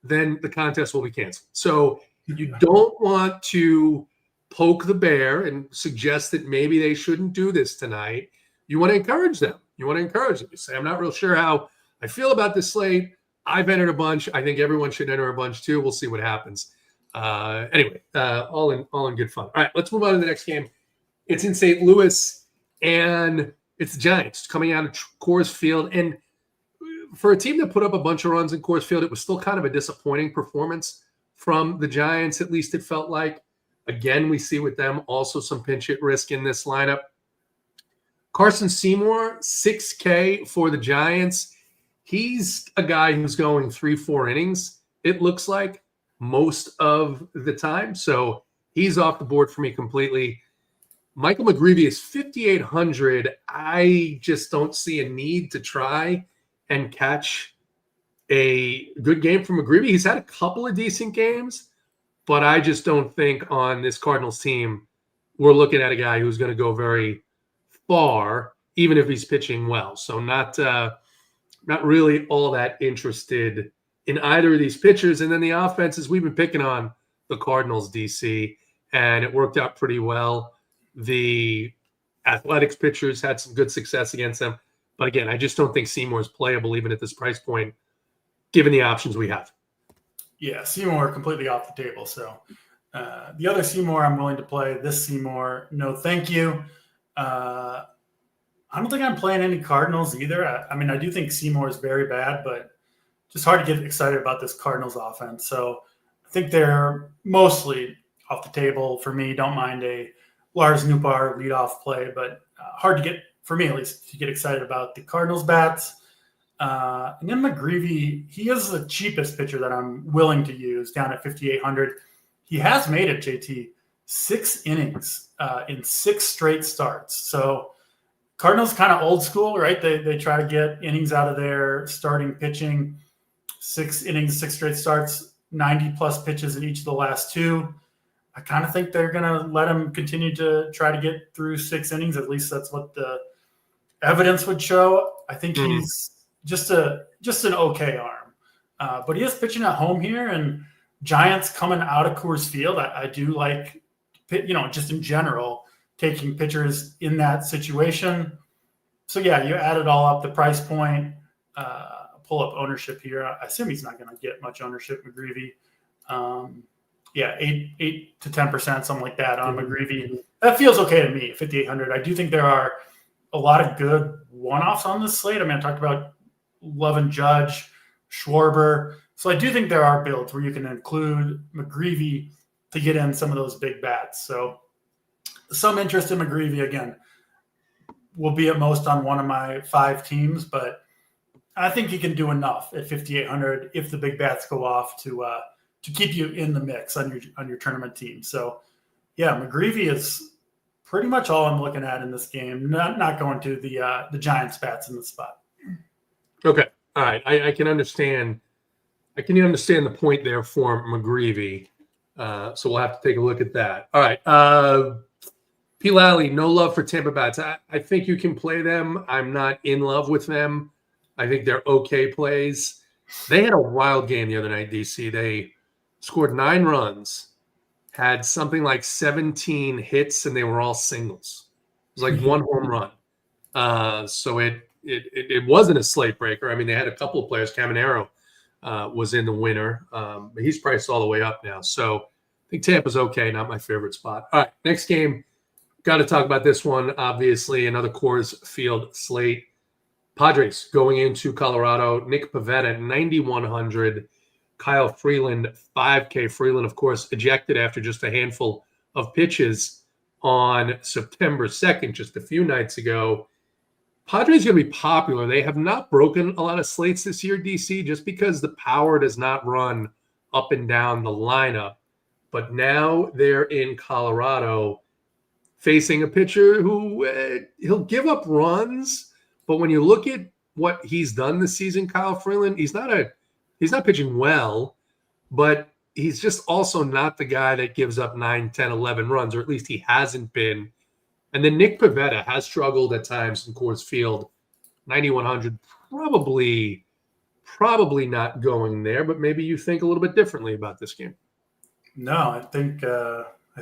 S1: then the contest will be canceled. So you don't want to poke the bear and suggest that maybe they shouldn't do this tonight. You want to encourage them. You say, I'm not real sure how I feel about this slate. I've entered a bunch. I think everyone should enter a bunch too. We'll see what happens. Anyway, all in good fun. All right, let's move on to the next game. It's in St. Louis, and it's the Giants coming out of Coors Field. And for a team that put up a bunch of runs in Coors Field, it was still kind of a disappointing performance from the Giants. At least it felt like. Again, we see with them also some pinch hit risk in this lineup. Carson Seymour, 6K for the Giants. He's a guy who's going 3-4 innings, it looks like, most of the time. So he's off the board for me completely. Michael McGreevy is 5,800. I just don't see a need to try and catch a good game from McGreevy. He's had a couple of decent games, but I just don't think on this Cardinals team we're looking at a guy who's going to go very far, even if he's pitching well. So not really all that interested in either of these pitchers. And then the offenses, we've been picking on the Cardinals, DC, and it worked out pretty well. The Athletics pitchers had some good success against them. But again, I just don't think Seymour is playable even at this price point, given the options we have.
S2: Yeah, Seymour completely off the table. So the other Seymour I'm willing to play. This Seymour, no thank you. I don't think I'm playing any Cardinals either. I do think Seymour is very bad, but just hard to get excited about this Cardinals offense. So I think they're mostly off the table for me. Don't mind a Lars Nootbaar leadoff play, but hard to get, for me at least, to get excited about the Cardinals bats. And then McGreevy, he is the cheapest pitcher that I'm willing to use, down at 5,800. He has made it, JT, 6 innings in 6 straight starts. So Cardinals kind of old school, right? They try to get innings out of their starting pitching. 6 innings, 6 straight starts, 90-plus pitches in each of the last 2. I kind of think they're going to let him continue to try to get through 6 innings. At least that's what the evidence would show. I think he's just an okay arm. But he is pitching at home here, and Giants coming out of Coors Field. I do like, just in general, taking pitchers in that situation. So, yeah, you add it all up, the price point, pull up ownership here. I assume he's not going to get much ownership, McGreevy. 8 to 10%, something like that on McGreevy. That feels okay to me, 5,800. I do think there are a lot of good one-offs on this slate. I mean, I talked about Love and Judge, Schwarber. So I do think there are builds where you can include McGreevy to get in some of those big bats. So some interest in McGreevy, again, will be at most on one of my 5 teams, but I think he can do enough at 5,800 if the big bats go off to keep you in the mix on your tournament team. So, yeah, McGreevy is pretty much all I'm looking at in this game. Not going to the Giants bats in the spot.
S1: Okay, all right. I can understand. I can understand the point there for McGreevy. So we'll have to take a look at that. All right. P. Lally, no love for Tampa bats. I think you can play them. I'm not in love with them. I think they're okay plays. They had a wild game the other night, DC. They scored 9 runs, had something like 17 hits, and they were all singles. It was like 1 home run. So it wasn't a slate breaker. I mean, they had a couple of players. Camporeale was in the winner, but he's priced all the way up now. So I think Tampa's okay, not my favorite spot. All right, next game. Got to talk about this one, obviously. Another Coors Field slate. Padres going into Colorado. Nick Pivetta, 9,100. Kyle Freeland, 5K. Freeland, of course, ejected after just a handful of pitches on September 2nd, just a few nights ago. Padres going to be popular. They have not broken a lot of slates this year, DC, just because the power does not run up and down the lineup. But now they're in Colorado facing a pitcher who he'll give up runs. But when you look at what he's done this season, Kyle Freeland, he's not pitching well, but he's just also not the guy that gives up 9, 10, 11 runs, or at least he hasn't been. And then Nick Pivetta has struggled at times in Coors Field. 9,100, probably not going there, but maybe you think a little bit differently about this game.
S2: No, I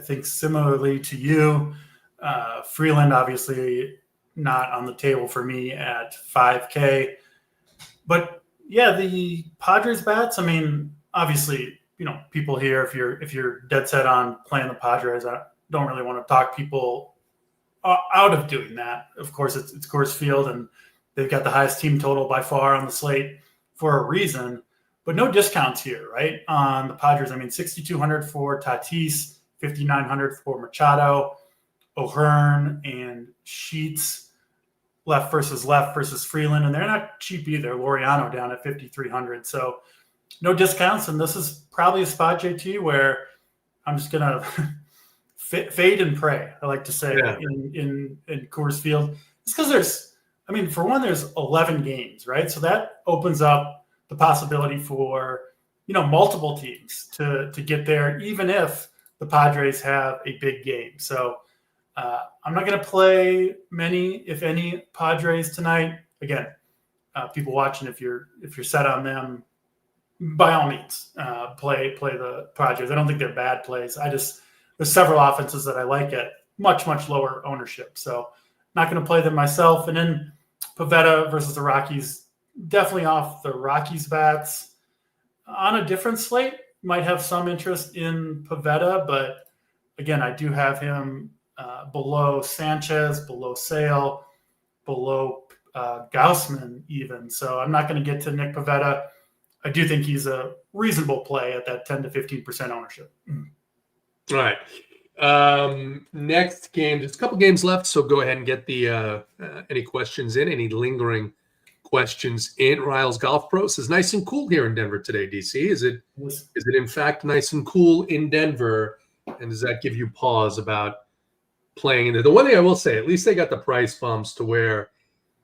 S2: think similarly to you, Freeland obviously not on the table for me at 5K. But yeah, the Padres bats, I mean, obviously, people here, if you're dead set on playing the Padres, I don't really want to talk people out of doing that. Of course, it's Coors Field, and they've got the highest team total by far on the slate for a reason. But no discounts here, right? On the Padres, I mean, 6,200 for Tatis, 5,900 for Machado, O'Hearn, and Sheets. Left versus Freeland, and they're not cheap either. Laureano down at 5,300. So no discounts, and this is probably a spot, JT, where I'm just gonna fade and pray. I like to say in Coors Field. It's because for one, there's 11 games, right? So that opens up the possibility for multiple teams to get there, even if the Padres have a big game. So I'm not going to play many, if any, Padres tonight. Again, people watching, if you're set on them, by all means, play the Padres. I don't think they're bad plays. There's several offenses that I like at much, much lower ownership. So not going to play them myself. And then Pivetta versus the Rockies, definitely off the Rockies bats. On a different slate, might have some interest in Pivetta, but again, I do have him below Sanchez, below Sale, below Gausman even. So I'm not going to get to Nick Pivetta. I do think he's a reasonable play at that 10 to 15% ownership.
S1: All right. Next game, just a couple games left, so go ahead and get the any questions in, any lingering questions in. Riles Golf Pro says, nice and cool here in Denver today, DC. Is it in fact nice and cool in Denver? And does that give you pause about playing in there. The one thing I will say, at least they got the price bumps to where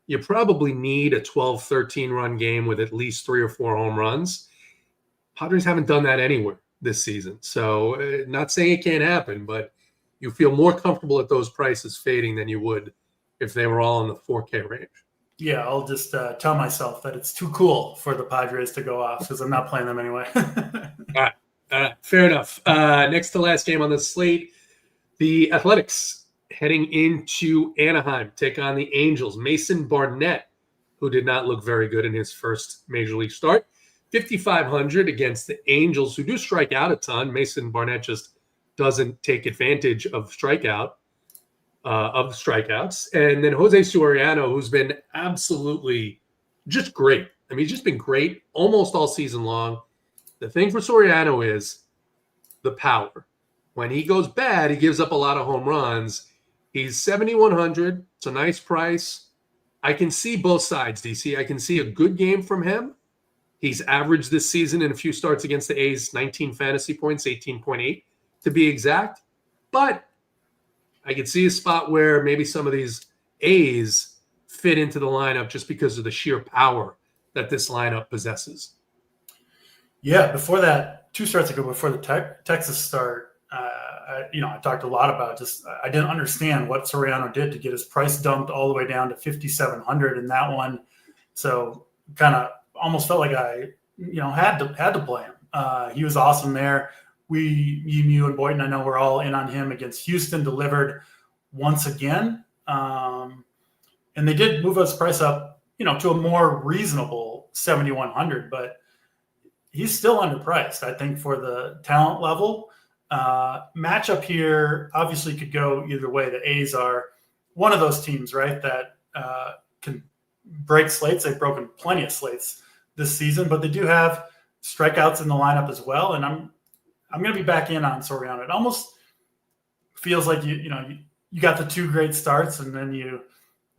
S1: you probably need a 12, 13 run game with at least 3 or 4 home runs. Padres haven't done that anywhere this season. So not saying it can't happen, but you feel more comfortable at those prices fading than you would if they were all in the 4K range.
S2: Yeah, I'll just tell myself that it's too cool for the Padres to go off because I'm not playing them anyway.
S1: All right. Fair enough. Next to last game on the slate, the Athletics heading into Anaheim, take on the Angels. Mason Barnett, who did not look very good in his first major league start, 5,500 against the Angels, who do strike out a ton. Mason Barnett just doesn't take advantage of the strikeouts. And then Jose Soriano, who's been absolutely just great. I mean, he's just been great almost all season long. The thing for Soriano is the power. When he goes bad, he gives up a lot of home runs. He's 7,100. It's a nice price. I can see both sides, DC. I can see a good game from him. He's averaged this season in a few starts against the A's, 19 fantasy points, 18.8 to be exact. But I could see a spot where maybe some of these A's fit into the lineup just because of the sheer power that this lineup possesses.
S2: Yeah, before that, 2 starts ago, before the Texas start, I talked a lot about just I didn't understand what Soriano did to get his price dumped all the way down to 5,700 in that one. So kind of almost felt like I had to play him. He was awesome there. You and Boynton, I know we're all in on him against Houston, delivered once again. And they did move his price up, to a more reasonable 7,100, but he's still underpriced, I think, for the talent level. Matchup here obviously could go either way. The A's are one of those teams, right, that can break slates. They've broken plenty of slates this season, but they do have strikeouts in the lineup as well. And I'm going to be back in on Soriano. It almost feels like you got the 2 great starts and then you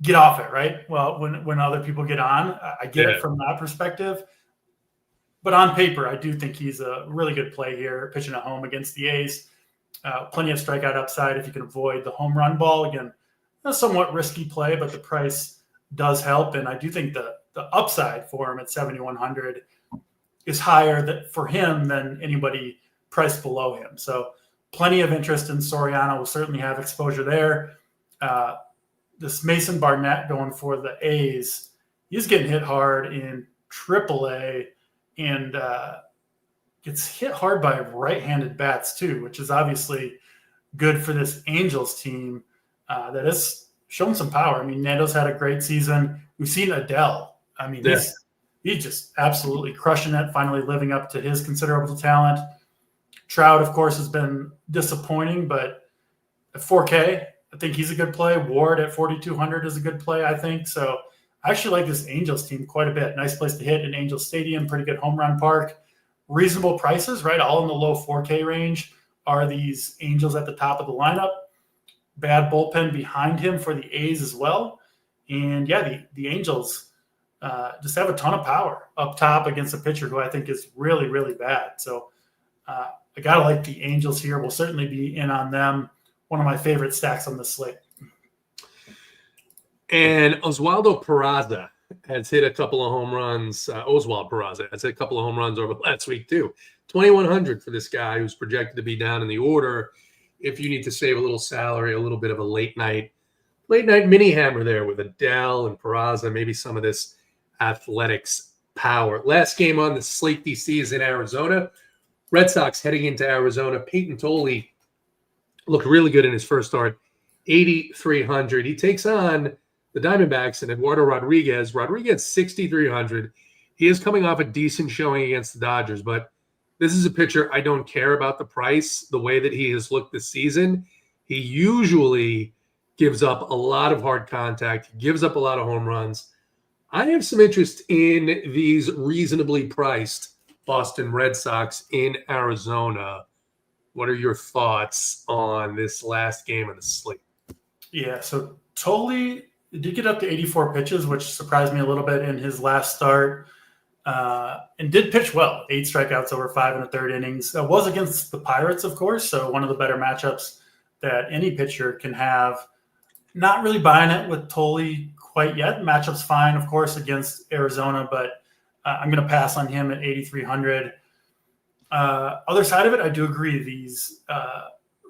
S2: get off it, right? Well, when other people get on, I get it from that perspective. But on paper, I do think he's a really good play here, pitching at home against the A's. Plenty of strikeout upside if you can avoid the home run ball. Again, a somewhat risky play, but the price does help. And I do think the upside for him at 7,100 is higher for him than anybody priced below him. So plenty of interest in Soriano. Will certainly have exposure there. This Mason Barnett going for the A's, he's getting hit hard in AAA. And gets hit hard by right-handed bats too, which is obviously good for this Angels team that has shown some power. I mean, Nando's had a great season. We've seen Adele. I mean, he's just absolutely crushing it, finally living up to his considerable talent. Trout, of course, has been disappointing, but at 4K, I think he's a good play. Ward at 4,200 is a good play, I think. So I actually like this Angels team quite a bit. Nice place to hit in Angels Stadium, pretty good home run park. Reasonable prices, right? All in the low 4K range are these Angels at the top of the lineup. Bad bullpen behind him for the A's as well. And yeah, the Angels just have a ton of power up top against a pitcher who I think is really, really bad. So I got to like the Angels here. We'll certainly be in on them. One of my favorite stacks on the slate. And
S1: Oswaldo Peraza has hit a couple of home runs. Oswald Peraza has hit a couple of home runs over last week too. 2,100 for this guy who's projected to be down in the order. If you need to save a little salary, a little bit of a late night mini hammer there with Adele and Peraza, maybe some of this Athletics power. Last game on the slate DC is in Arizona. Red Sox heading into Arizona. Peyton Tolley looked really good in his first start, 8,300. He takes on the Diamondbacks and Eduardo Rodriguez. Rodriguez, 6,300. He is coming off a decent showing against the Dodgers, but this is a pitcher I don't care about the price, the way that he has looked this season. He usually gives up a lot of hard contact. He gives up a lot of home runs. I have some interest in these reasonably priced Boston Red Sox in Arizona. What are your thoughts on this last game of the slate?
S2: Yeah, so Tolley did get up to 84 pitches, which surprised me a little bit in his last start, and did pitch well. 8 strikeouts over 5 1/3 innings. That was against the Pirates, of course, so one of the better matchups that any pitcher can have. Not really buying it with Tolley quite yet. Matchup's fine, of course, against Arizona, but I'm going to pass on him at 8,300. Other side of it, I do agree. These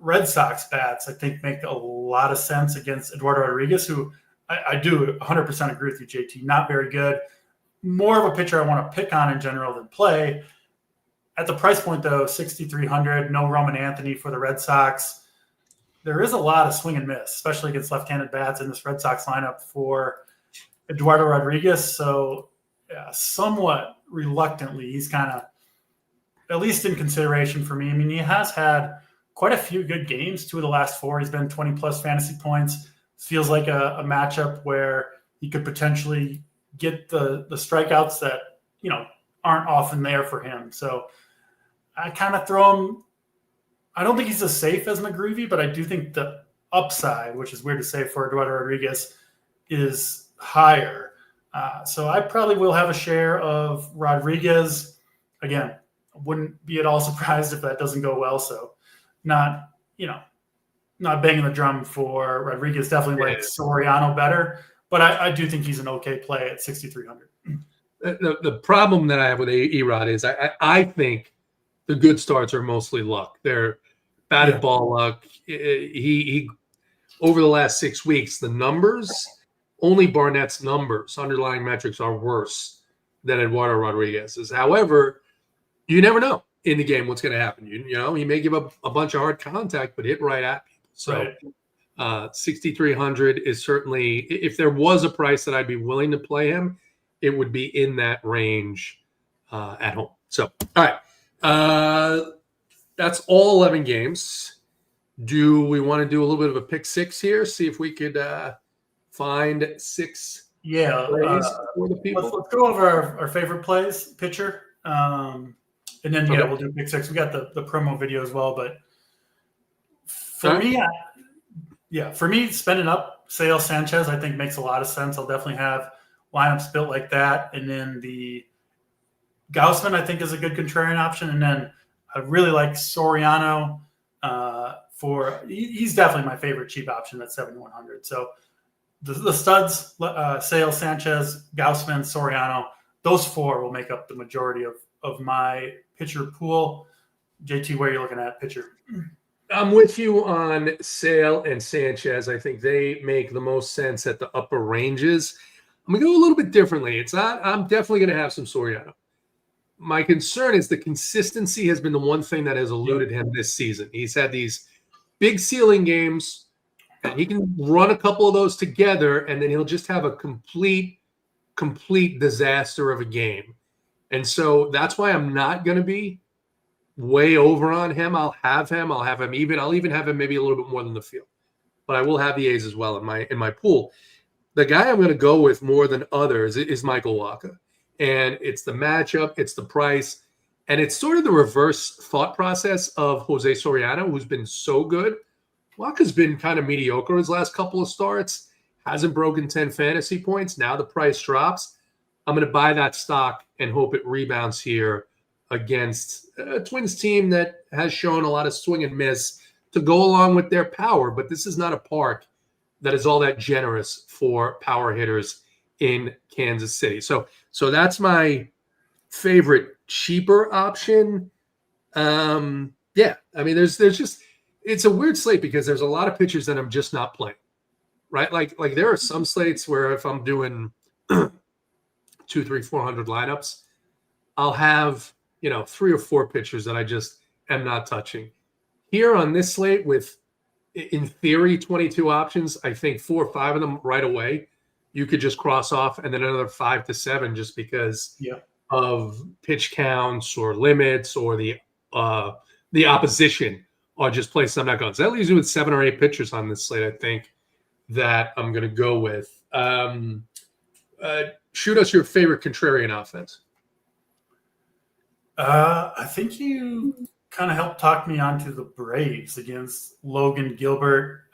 S2: Red Sox bats, I think, make a lot of sense against Eduardo Rodriguez, who I do 100% agree with you, JT. Not very good. More of a pitcher I want to pick on in general than play. At the price point, though, 6,300, no Roman Anthony for the Red Sox. There is a lot of swing and miss, especially against left-handed bats in this Red Sox lineup for Eduardo Rodriguez. So somewhat reluctantly, he's kind of at least in consideration for me. I mean, he has had quite a few good games. 2 of the last 4, he's been 20-plus fantasy points. Feels like a matchup where he could potentially get the strikeouts that, aren't often there for him. So I kind of throw him. I don't think he's as safe as McGreevy, but I do think the upside, which is weird to say for Eduardo Rodriguez, is higher. So I probably will have a share of Rodriguez. Again, I wouldn't be at all surprised if that doesn't go well. So not banging the drum for Rodriguez. Definitely like Soriano better, but I do think he's an okay play at 6,300.
S1: The problem that I have with Erod is I think the good starts are mostly luck. They're batted ball luck. He over the last 6 weeks, the numbers, only Barnett's numbers, underlying metrics are worse than Eduardo Rodriguez's. However, you never know in the game what's going to happen. He may give up a bunch of hard contact, but hit right at people. So 6,300 is certainly, if there was a price that I'd be willing to play him, it would be in that range at home. So, all right. That's all 11 games. Do we want to do a little bit of a pick 6 here? See if we could find 6 plays for the people.
S2: Let's go over our favorite plays, pitcher. And then, we'll do pick 6. We got the promo video as well. But for me, spending up Sale Sanchez, I think makes a lot of sense. I'll definitely have lineups built like that. And then the Gausman, I think, is a good contrarian option. And then I really like Soriano he's definitely my favorite cheap option at 7,100. So the studs, Sale, Sanchez, Gausman, Soriano, those 4 will make up the majority of my pitcher pool. JT, where are you looking at pitcher?
S1: I'm with you on Sale and Sanchez. I think they make the most sense at the upper ranges. I'm going to go a little bit differently. I'm definitely going to have some Soriano. My concern is the consistency has been the one thing that has eluded him this season. He's had these big ceiling games, and he can run a couple of those together, and then he'll just have a complete disaster of a game. And so that's why I'm not going to be way over on him. I'll have him even. I'll even have him maybe a little bit more than the field. But I will have the A's as well in my pool. The guy I'm going to go with more than others is Michael Wacha. And it's the matchup, it's the price, and it's sort of the reverse thought process of Jose Soriano, who's been so good. Wacha's been kind of mediocre his last couple of starts, hasn't broken 10 fantasy points. Now the price drops. I'm going to buy that stock and hope it rebounds here against a Twins team that has shown a lot of swing and miss to go along with their power, but this is not a park that is all that generous for power hitters in Kansas City. So that's my favorite cheaper option. I mean, there's just, it's a weird slate because there's a lot of pitchers that I'm just not playing, right? Like there are some slates where if I'm doing 200, 300, 400 lineups, I'll have, 3 or 4 pitchers that I just am not touching. Here on this slate with, in theory, 22 options, I think 4 or 5 of them right away you could just cross off, and then another 5 to 7 just because of pitch counts or limits or the opposition are just places I'm not going. So that leaves me with 7 or 8 pitchers on this slate, I think, that I'm going to go with. Shoot us your favorite contrarian offense.
S2: I think you kind of helped talk me onto the Braves against Logan Gilbert.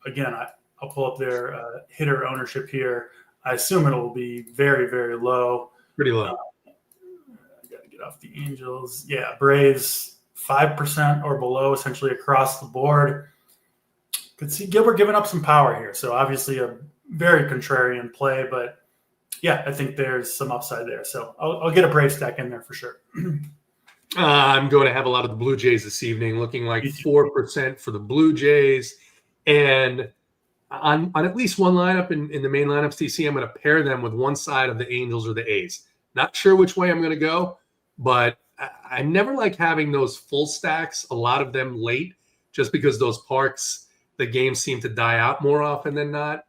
S2: Again, I'll pull up their hitter ownership here. I assume it'll be very, very low.
S1: Pretty low.
S2: I got to get off the Angels. Yeah, Braves 5% or below essentially across the board. Could see Gilbert giving up some power here. So obviously a very contrarian play, but yeah, I think there's some upside there. So I'll get a Brave stack in there for sure.
S1: I'm going to have a lot of the Blue Jays this evening, looking like 4% for the Blue Jays. And on at least one lineup in the main lineups, DC, I'm going to pair them with one side of the Angels or the A's. Not sure which way I'm going to go, but I never like having those full stacks, a lot of them late, just because those parks, the games seem to die out more often than not.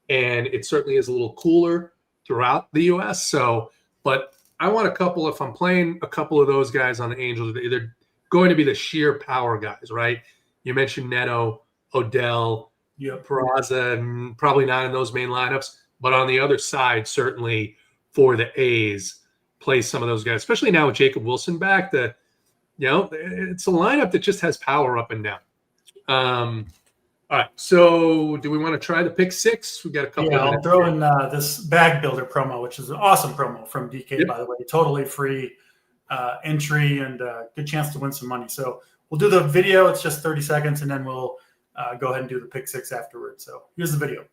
S1: And it certainly is a little cooler throughout the U.S. So, but I want a couple, if I'm playing a couple of those guys on the Angels, they're going to be the sheer power guys, right? You mentioned Neto, Odell, Peraza, probably not in those main lineups, but on the other side, certainly for the A's, play some of those guys, especially now with Jacob Wilson back. It's a lineup that just has power up and down. All right, so do we want to try the pick six? We got a couple.
S2: Yeah,
S1: of
S2: I'll throw in this bag builder promo, which is an awesome promo from DK, by the way. Totally free entry and good chance to win some money. So we'll do the video. It's just 30 seconds, and then we'll go ahead and do the pick six afterwards. So here's the video.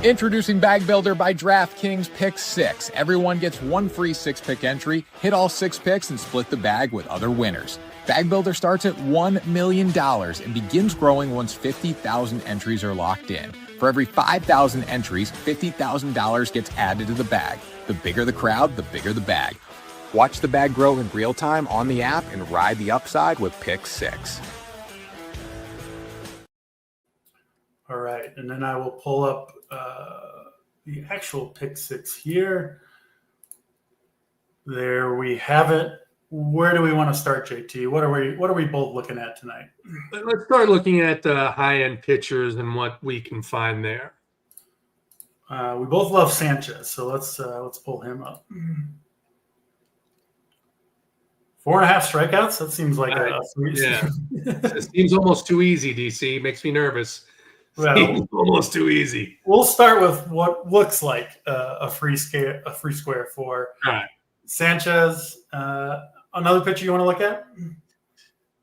S3: Introducing Bag Builder by DraftKings Pick 6. Everyone gets one free 6-pick entry. Hit all 6 picks and split the bag with other winners. Bag Builder starts at $1 million and begins growing once 50,000 entries are locked in. For every 5,000 entries, $50,000 gets added to the bag. The bigger the crowd, the bigger the bag. Watch the bag grow in real time on the app and ride the upside with Pick 6.
S2: All right, and then I will pull up the actual pick six here. There we have it. Where do we want to start, JT? What are we both looking at tonight?
S1: Let's start looking at high-end pitchers and what we can find there.
S2: We both love Sanchez, so let's pull him up. 4.5 strikeouts. That seems like a
S1: It seems almost too easy. DC makes me nervous.
S2: Well,
S1: almost too easy.
S2: We'll start with what looks like a free square for Sanchez. Another pitcher you want to look at?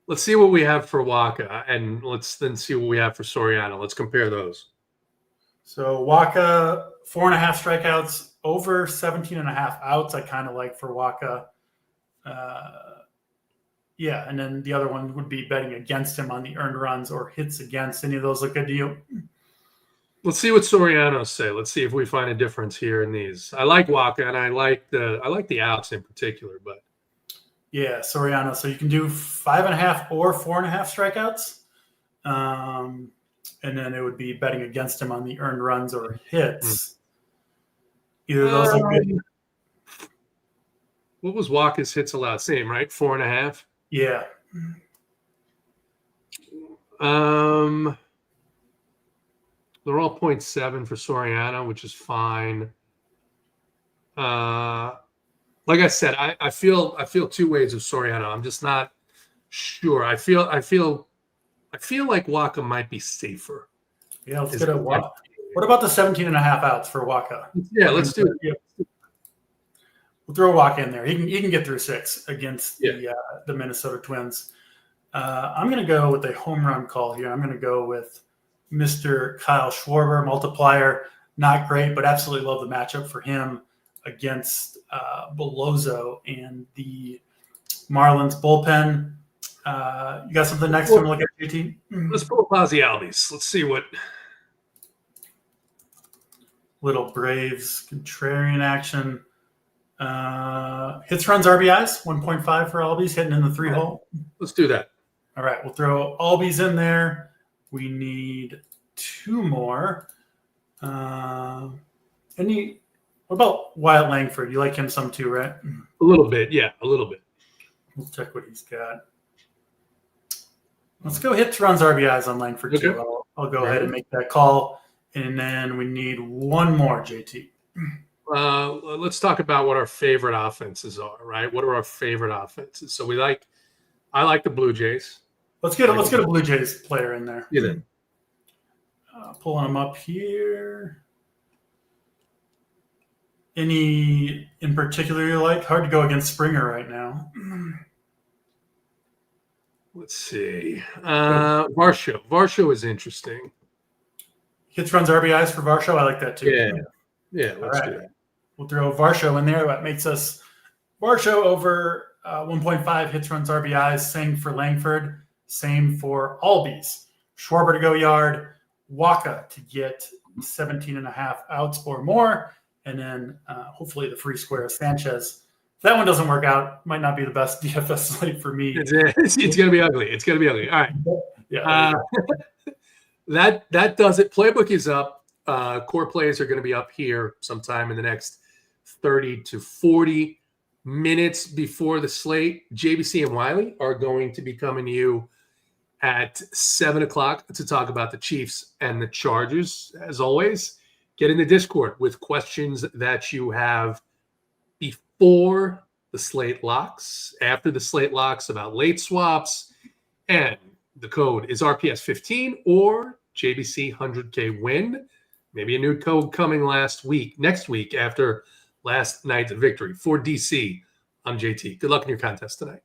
S1: Let's see what we have for Waka, and let's then see what we have for Soriano. Let's compare those.
S2: So Waka, 4.5 strikeouts, over 17.5 outs. I kind of like for Waka. And then the other one would be betting against him on the earned runs or hits against. Any of those look good to you?
S1: Let's see what Soriano's say. Let's see if we find a difference here in these. I like Waka, and I like the outs in particular, but
S2: yeah, Soriano. So you can do 5.5 or 4.5 strikeouts, and then it would be betting against him on the earned runs or hits. Either of those look good.
S1: What was Waka's hits allowed? Same, right? 4.5.
S2: Yeah.
S1: They're all 0.7 for Soriano, which is fine. Like I said, I feel two ways of Soriano. I'm just not sure. I feel like Waka might be safer.
S2: Yeah, let's get a Waka. What about the 17.5 outs for Waka?
S1: Yeah, let's do it.
S2: Yeah. We'll throw Waka in there. He can get through 6 against the Minnesota Twins. I'm going to go with a home run call here. I'm going to go with Mr. Kyle Schwarber, multiplier. Not great, but absolutely love the matchup for him against Belozo and the Marlins bullpen. You got something next to him to look at, JT?
S1: Let's pull up Ozzy Albies. Let's see what.
S2: Little Braves contrarian action. Hits, runs, RBIs, 1.5 for Albies, hitting in the 3-hole.
S1: Let's do that.
S2: All right, we'll throw Albies in there. We need 2 more. What about Wyatt Langford? You like him some too, right?
S1: A little bit, yeah, a little bit.
S2: We'll check what he's got. Let's go hits, runs, RBIs on Langford too. I'll go ahead and make that call. And then we need 1 more, JT.
S1: Let's talk about what our favorite offenses are, right? What are our favorite offenses? So I like the Blue Jays.
S2: Let's get a Blue Jays player in there.
S1: Yeah.
S2: Pulling them up here. Any in particular you like? Hard to go against Springer right now.
S1: Let's see. Varsho is interesting.
S2: hits, runs, RBIs for Varsho. I like that too.
S1: Yeah. Let's do that.
S2: We'll throw Varsho in there. That makes us Varsho over 1.5 hits, runs, RBIs. Same for Langford. Same for Albies. Schwarber to go yard. Waka to get 17.5 outs or more. And then hopefully the free square of Sanchez. If that one doesn't work out, might not be the best DFS slate for me.
S1: It's going to be ugly. It's going to be ugly. All right.
S2: Yeah.
S1: That does it. Playbook is up. Core plays are going to be up here sometime in the next 30 to 40 minutes before the slate. JBC and Wiley are going to be coming to you at 7 o'clock to talk about the Chiefs and the Chargers. As always, get in the Discord with questions that you have before the slate locks, after the slate locks, about late swaps, and the code is RPS15 or JBC 100K win. Maybe a new code coming next week after last night's victory for DC. I'm JT. Good luck in your contest tonight.